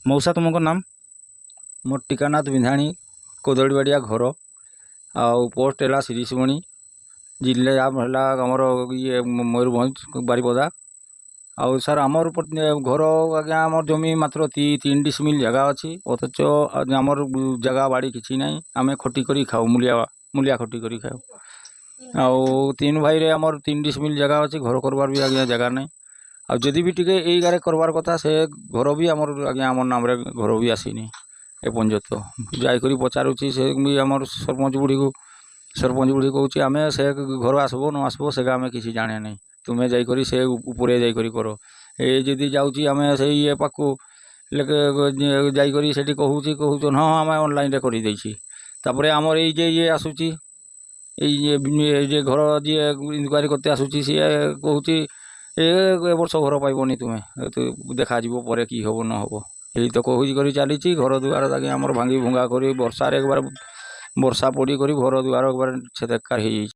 मौसा तुमको नाम? मोर टिकानाथ विंधाणी कोदड़ीबाड़िया घर आउ पोस्ट है श्रीशुणी जिले है आमर ये मयूरभंज बारीपदा आउ सर आमर घर आज्ञा आमर जमी मात्र 3 डिसमिल जगह अच्छी अथच आमर जगह बाड़ी किसी ना आम खटी कर खाऊ मूलिया खटी कर खाऊ आउ 3 भाई रे आमर 3 डिसमिल जगह अच्छी घर करवार भी आज्ञा जगह नहीं आदि भी टे यही गारे करवार कथा से घर भी आमर आज्ञा आम नाम घर भी आसीनी एपर्यंत जाकर पचारुची से भी आमर सरपंच बुढ़ी को सरपंच बुढ़ी कहूँ आम से घर आसबो न आसबो से आम किसी जाने नहीं तुम्हें जाकर से ऊपर जाकर कर ये जदि जाऊँगी आम से ये पाक जाकर से कहूँ हाँ आम ऑनलाइन कर आमर ये आसूची ये घर जी इनक्वारी करते आसूची सी कहूँ ए वर्ष घर पाइबनी तुम्हें देखा पर कि हम न हम यही तो कहूँ चली घर दुआर आगे आम भांगी भुंगा कर वर्षार एक बार वर्षा पड़ी कर घर दुआर एक बार छेदेकार हो।